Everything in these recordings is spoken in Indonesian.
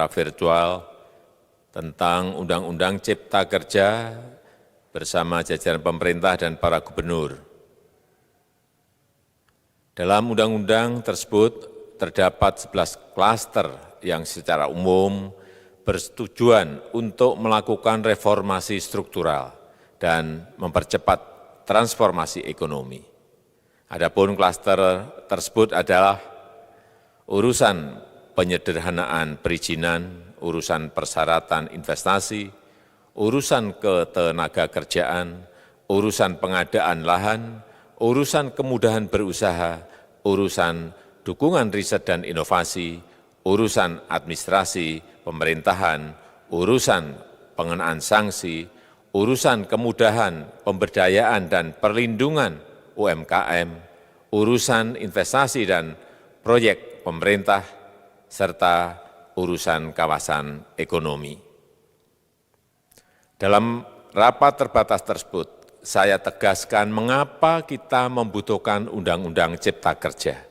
virtual tentang Undang-Undang Cipta Kerja bersama jajaran pemerintah dan para gubernur. Dalam undang-undang tersebut terdapat 11 klaster yang secara umum bertujuan untuk melakukan reformasi struktural dan mempercepat transformasi ekonomi. Adapun klaster tersebut adalah urusan penyederhanaan perizinan, urusan persyaratan investasi, urusan ketenagakerjaan, urusan pengadaan lahan, urusan kemudahan berusaha, urusan dukungan riset dan inovasi, urusan administrasi pemerintahan, urusan pengenaan sanksi, urusan kemudahan pemberdayaan dan perlindungan UMKM, urusan investasi dan proyek pemerintah, serta urusan kawasan ekonomi. Dalam rapat terbatas tersebut, saya tegaskan mengapa kita membutuhkan Undang-Undang Cipta Kerja.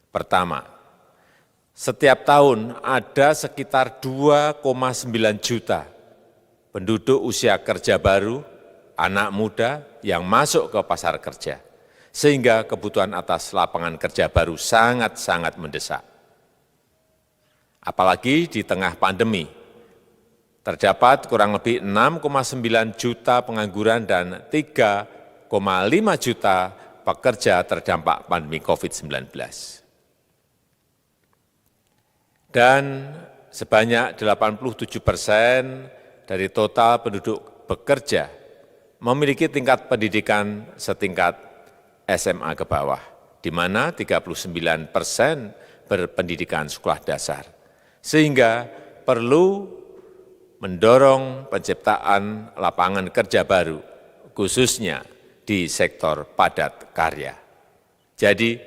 Pertama, setiap tahun ada sekitar 2,9 juta penduduk usia kerja baru, anak muda yang masuk ke pasar kerja, sehingga kebutuhan atas lapangan kerja baru sangat-sangat mendesak. Apalagi di tengah pandemi, terdapat kurang lebih 6,9 juta pengangguran dan 3,5 juta pekerja terdampak pandemi COVID-19. Dan sebanyak 87% dari total penduduk bekerja memiliki tingkat pendidikan setingkat SMA ke bawah, di mana 39% berpendidikan sekolah dasar. Sehingga perlu mendorong penciptaan lapangan kerja baru, khususnya di sektor padat karya. Jadi,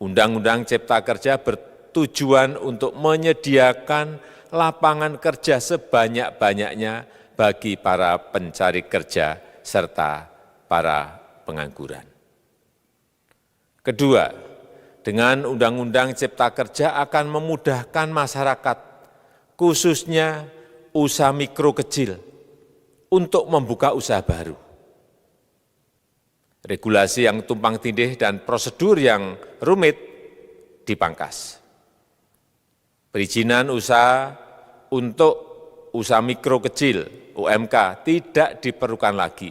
Undang-Undang Cipta Kerja bertujuan untuk menyediakan lapangan kerja sebanyak-banyaknya bagi para pencari kerja serta para pengangguran. Kedua, dengan Undang-Undang Cipta Kerja akan memudahkan masyarakat, khususnya usaha mikro kecil, untuk membuka usaha baru. Regulasi yang tumpang tindih dan prosedur yang rumit dipangkas. Perizinan usaha untuk usaha mikro kecil, UMK, tidak diperlukan lagi,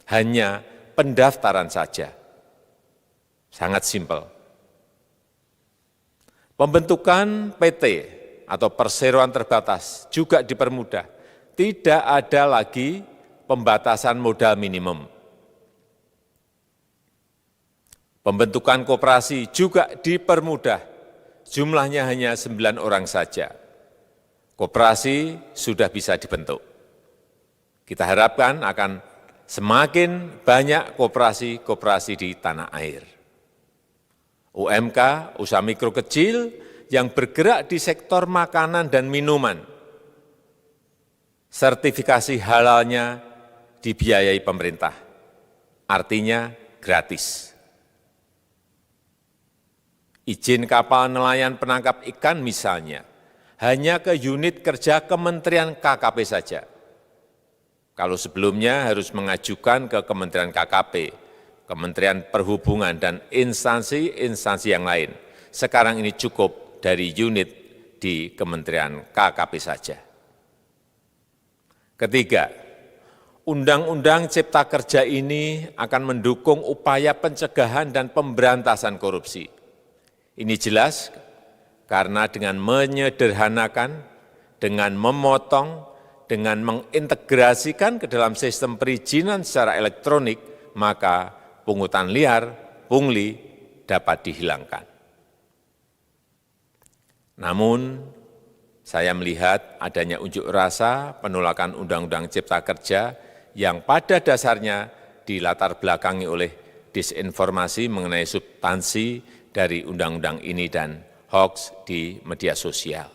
hanya pendaftaran saja. Sangat simpel. Pembentukan PT atau perseroan terbatas juga dipermudah. Tidak ada lagi pembatasan modal minimum. Pembentukan koperasi juga dipermudah. Jumlahnya hanya 9 orang saja. Koperasi sudah bisa dibentuk. Kita harapkan akan semakin banyak koperasi-koperasi di tanah air. UMK, usaha mikro kecil yang bergerak di sektor makanan dan minuman. Sertifikasi halalnya dibiayai pemerintah, artinya gratis. Izin kapal nelayan penangkap ikan misalnya, hanya ke unit kerja Kementerian KKP saja. Kalau sebelumnya harus mengajukan ke Kementerian KKP, Kementerian Perhubungan, dan instansi-instansi yang lain. Sekarang ini cukup dari unit di Kementerian KKP saja. Ketiga, Undang-Undang Cipta Kerja ini akan mendukung upaya pencegahan dan pemberantasan korupsi. Ini jelas karena dengan menyederhanakan, dengan memotong, dengan mengintegrasikan ke dalam sistem perizinan secara elektronik, maka pungutan liar, pungli dapat dihilangkan. Namun, saya melihat adanya unjuk rasa penolakan Undang-Undang Cipta Kerja yang pada dasarnya dilatar belakangi oleh disinformasi mengenai substansi dari undang-undang ini dan hoax di media sosial.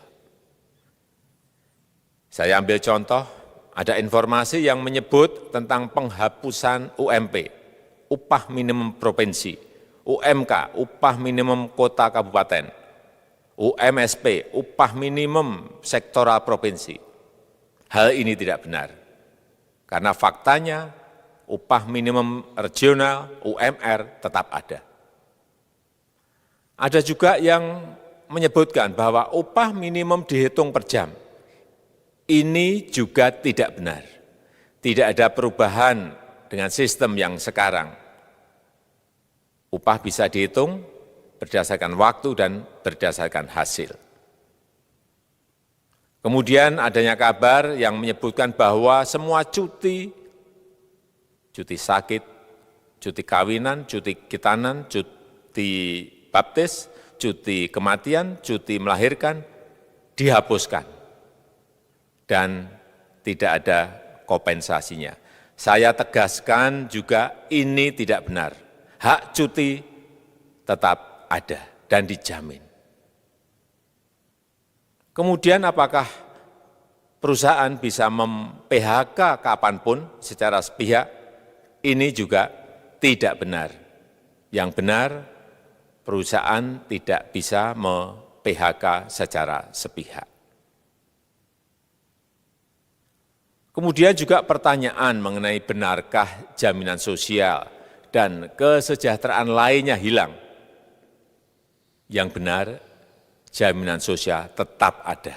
Saya ambil contoh, ada informasi yang menyebut tentang penghapusan UMP, upah minimum provinsi, UMK, upah minimum kota kabupaten, UMSP, upah minimum sektoral provinsi. Hal ini tidak benar, karena faktanya upah minimum regional, UMR, tetap ada. Ada juga yang menyebutkan bahwa upah minimum dihitung per jam. Ini juga tidak benar. Tidak ada perubahan dengan sistem yang sekarang. Upah bisa dihitung berdasarkan waktu dan berdasarkan hasil. Kemudian adanya kabar yang menyebutkan bahwa semua cuti sakit, cuti kawinan, cuti khitanan, cuti baptis, cuti kematian, cuti melahirkan, dihapuskan. Dan tidak ada kompensasinya. Saya tegaskan juga ini tidak benar. Hak cuti tetap ada dan dijamin. Kemudian apakah perusahaan bisa mem-PHK kapanpun secara sepihak? Ini juga tidak benar. Yang benar, perusahaan tidak bisa mem-PHK secara sepihak. Kemudian juga pertanyaan mengenai benarkah jaminan sosial dan kesejahteraan lainnya hilang. Yang benar, jaminan sosial tetap ada.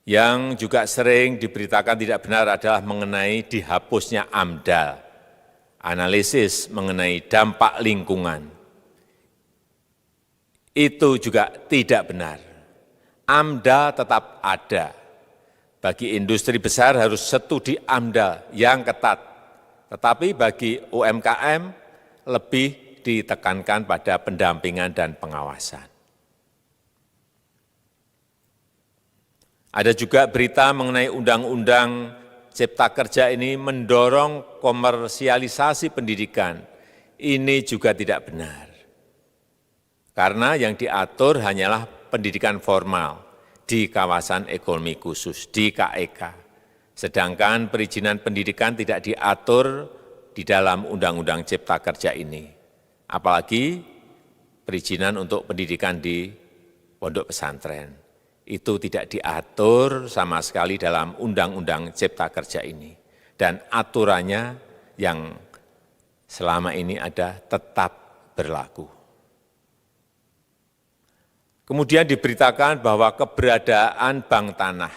Yang juga sering diberitakan tidak benar adalah mengenai dihapusnya AMDAL, analisis mengenai dampak lingkungan. Itu juga tidak benar. AMDAL tetap ada. Bagi industri besar harus studi AMDAL yang ketat. Tetapi bagi UMKM lebih ditekankan pada pendampingan dan pengawasan. Ada juga berita mengenai Undang-Undang Cipta Kerja ini mendorong komersialisasi pendidikan. Ini juga tidak benar. Karena yang diatur hanyalah pendidikan formal di kawasan ekonomi khusus, di KEK. Sedangkan perizinan pendidikan tidak diatur di dalam Undang-Undang Cipta Kerja ini. Apalagi perizinan untuk pendidikan di pondok pesantren. Itu tidak diatur sama sekali dalam Undang-Undang Cipta Kerja ini. Dan aturannya yang selama ini ada tetap berlaku. Kemudian diberitakan bahwa keberadaan bank tanah.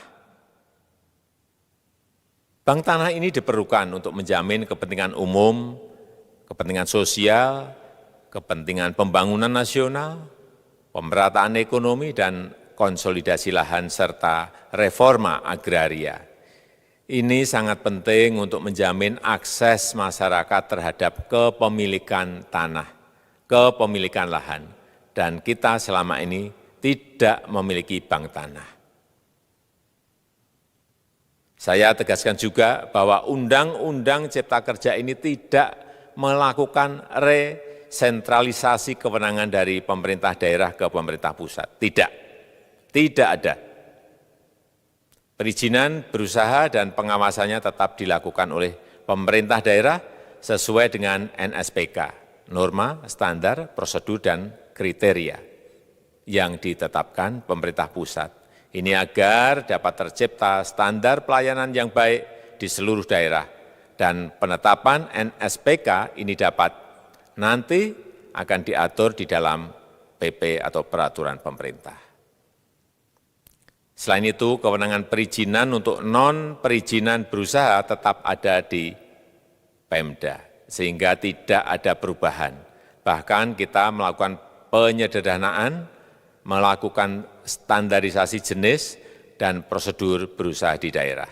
Bank tanah ini diperlukan untuk menjamin kepentingan umum, kepentingan sosial, kepentingan pembangunan nasional, pemerataan ekonomi, dan konsolidasi lahan serta reforma agraria. Ini sangat penting untuk menjamin akses masyarakat terhadap kepemilikan tanah, kepemilikan lahan, dan kita selama ini tidak memiliki bank tanah. Saya tegaskan juga bahwa Undang-Undang Cipta Kerja ini tidak melakukan resentralisasi kewenangan dari pemerintah daerah ke pemerintah pusat. Tidak ada. Perizinan berusaha dan pengawasannya tetap dilakukan oleh pemerintah daerah sesuai dengan NSPK, norma, standar, prosedur, dan kriteria yang ditetapkan pemerintah pusat. Ini agar dapat tercipta standar pelayanan yang baik di seluruh daerah, dan penetapan NSPK ini dapat nanti akan diatur di dalam PP atau peraturan pemerintah. Selain itu, kewenangan perizinan untuk non-perizinan berusaha tetap ada di Pemda, sehingga tidak ada perubahan. Bahkan kita melakukan penyederhanaan, melakukan standarisasi jenis dan prosedur berusaha di daerah.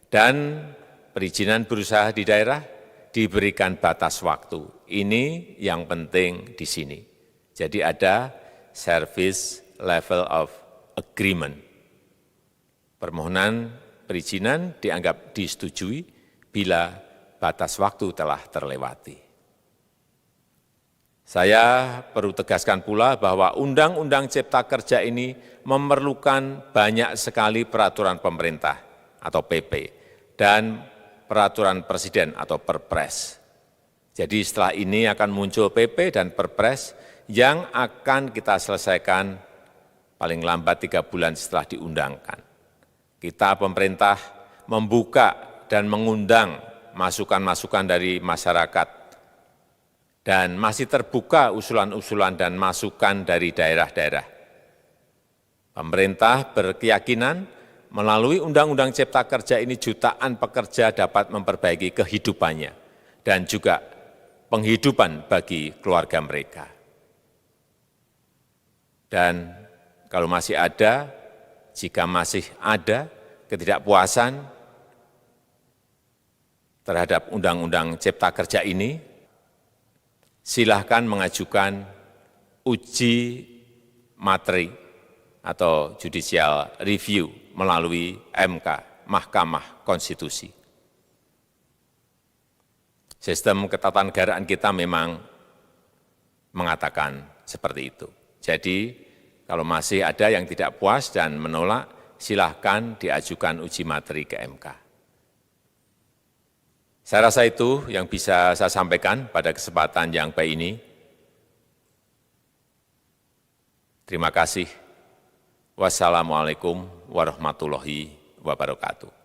Dan perizinan berusaha di daerah diberikan batas waktu. Ini yang penting di sini. Jadi ada service level of agreement. Permohonan perizinan dianggap disetujui bila batas waktu telah terlewati. Saya perlu tegaskan pula bahwa Undang-Undang Cipta Kerja ini memerlukan banyak sekali peraturan pemerintah atau PP dan peraturan presiden atau Perpres. Jadi setelah ini akan muncul PP dan Perpres yang akan kita selesaikan paling lambat 3 bulan setelah diundangkan. Kita pemerintah membuka dan mengundang masukan-masukan dari masyarakat dan masih terbuka usulan-usulan dan masukan dari daerah-daerah. Pemerintah berkeyakinan melalui Undang-Undang Cipta Kerja ini jutaan pekerja dapat memperbaiki kehidupannya dan juga penghidupan bagi keluarga mereka. Dan kalau masih ada, jika masih ada ketidakpuasan terhadap Undang-Undang Cipta Kerja ini, silahkan mengajukan uji materi atau judicial review melalui MK, Mahkamah Konstitusi. Sistem ketatanegaraan kita memang mengatakan seperti itu. Jadi, kalau masih ada yang tidak puas dan menolak, silahkan diajukan uji materi ke MK. Saya rasa itu yang bisa saya sampaikan pada kesempatan yang baik ini. Terima kasih. Wassalamualaikum warahmatullahi wabarakatuh.